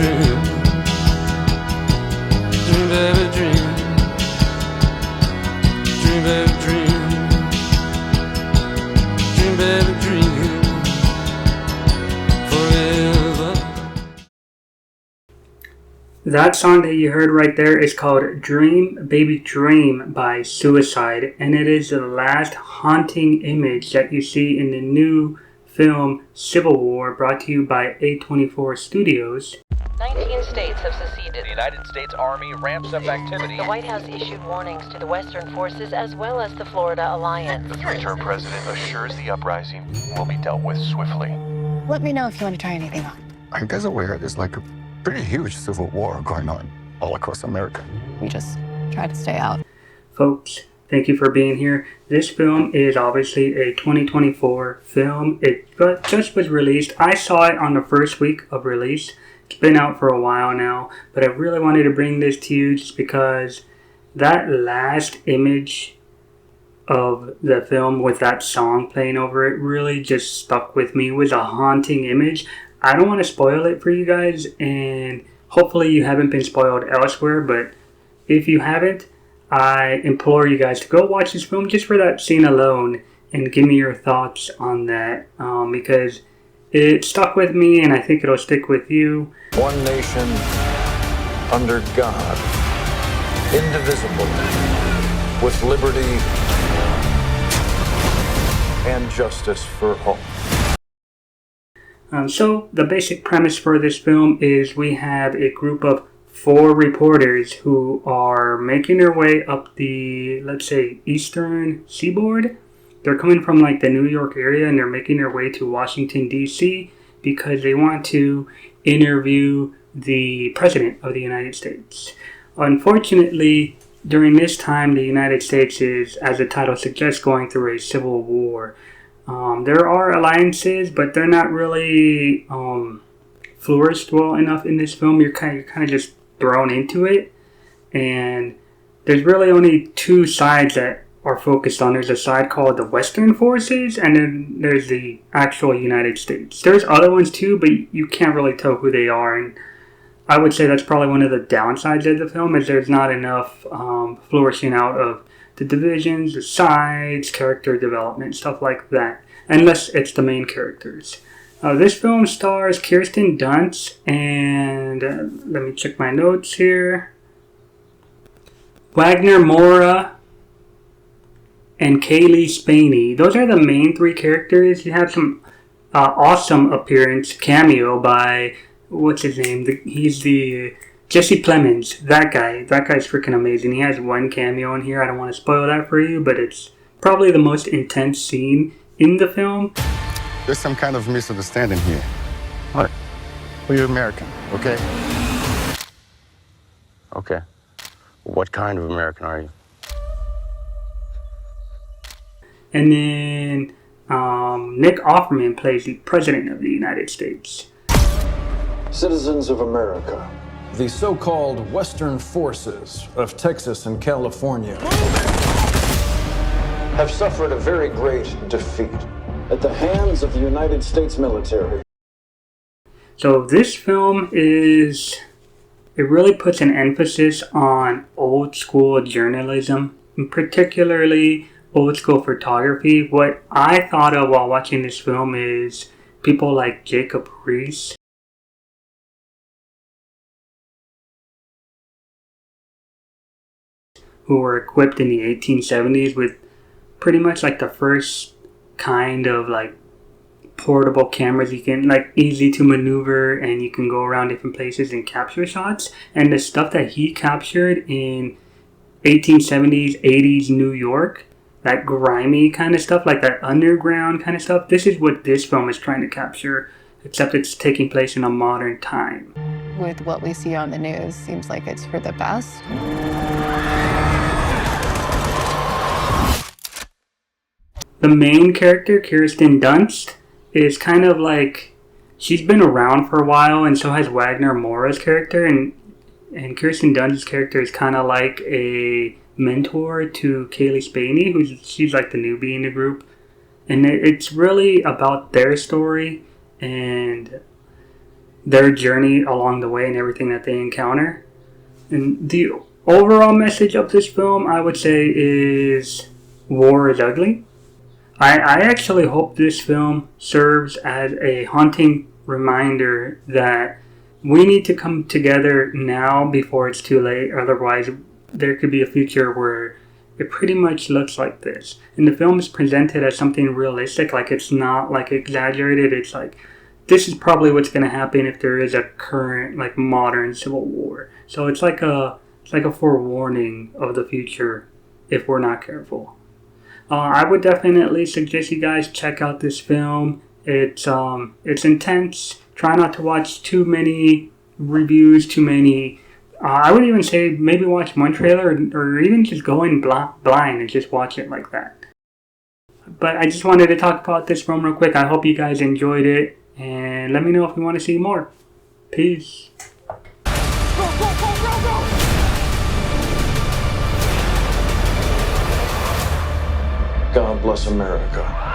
dream. Dream, baby, dream. Dream, baby, dream. Dream, baby, dream. Forever. That song that you heard right there is called Dream Baby Dream by Suicide, and it is the last haunting image that you see in the new film Civil War, brought to you by A24 Studios. 19 states have seceded. The United States Army ramps up activity. The White House issued warnings to the Western forces as well as the Florida Alliance. The three-term president assures the uprising will be dealt with swiftly. Let me know if you want to try anything on. Are you guys aware there's like a pretty huge civil war going on all across America? We just try to stay out. Folks, thank you for being here. This film is obviously a 2024 film. It just was released. I saw it on the first week of release. It's been out for a while now, but I really wanted to bring this to you just because that last image of the film with that song playing over it really just stuck with me. It was a haunting image. I don't want to spoil it for you guys, and hopefully you haven't been spoiled elsewhere, but if you haven't, I implore you guys to go watch this film just for that scene alone and give me your thoughts on that, because it stuck with me and I think it'll stick with you. One nation under God, indivisible, with liberty and justice for all. So the basic premise for this film is we have a group of 4 reporters who are making their way up the, let's say, eastern seaboard. They're coming from like the New York area and they're making their way to Washington, D.C. because they want to interview the President of the United States. Unfortunately, during this time, the United States is, as the title suggests, going through a civil war. There are alliances, but they're not really flourished well enough in this film. You're kind of just thrown into it, and there's really only 2 sides that are focused on. There's a side called the Western Forces, and then there's the actual United States. There's other ones too, but you can't really tell who they are, and I would say that's probably one of the downsides of the film, is there's not enough flourishing out of the divisions, the sides, character development, stuff like that, unless it's the main characters. This film stars Kirsten Dunst and, let me check my notes here, Wagner Moura and Cailee Spaeny. Those are the main 3 characters. You have some awesome appearance, cameo by, what's his name? He's the Jesse Plemons. That guy's freaking amazing. He has 1 cameo in here. I don't want to spoil that for you, but it's probably the most intense scene in the film. There's some kind of misunderstanding here. What? Well, you're American, okay? Okay. What kind of American are you? And then Nick Offerman plays the President of the United States. Citizens of America, the so-called Western forces of Texas and California have suffered a very great defeat at the hands of the United States military. So this film it really puts an emphasis on old school journalism, and particularly old school photography. What I thought of while watching this film is people like Jacob Riis, who were equipped in the 1870s with pretty much like the first kind of like portable cameras. You can like easy to maneuver and you can go around different places and capture shots. And the stuff that he captured in 1870s, 80s New York, that grimy kind of stuff, like that underground kind of stuff, this is what this film is trying to capture, except it's taking place in a modern time. With what we see on the news, seems like it's for the best. The main character, Kirsten Dunst, is kind of like, she's been around for a while, and so has Wagner Moura's character, and Kirsten Dunst's character is kind of like a mentor to Cailee Spaeny, she's like the newbie in the group, and it's really about their story, and their journey along the way and everything that they encounter. And the overall message of this film, I would say, is war is ugly. I actually hope this film serves as a haunting reminder that we need to come together now before it's too late. Otherwise, there could be a future where it pretty much looks like this. And the film is presented as something realistic, like it's not like exaggerated. It's like, this is probably what's going to happen if there is a current, like, modern civil war. So it's like a forewarning of the future if we're not careful. I would definitely suggest you guys check out this film. It's intense. Try not to watch too many reviews, too many. I would even say maybe watch one trailer or even just go in blind and just watch it like that. But I just wanted to talk about this film real quick. I hope you guys enjoyed it. And let me know if you want to see more. Peace. God bless America.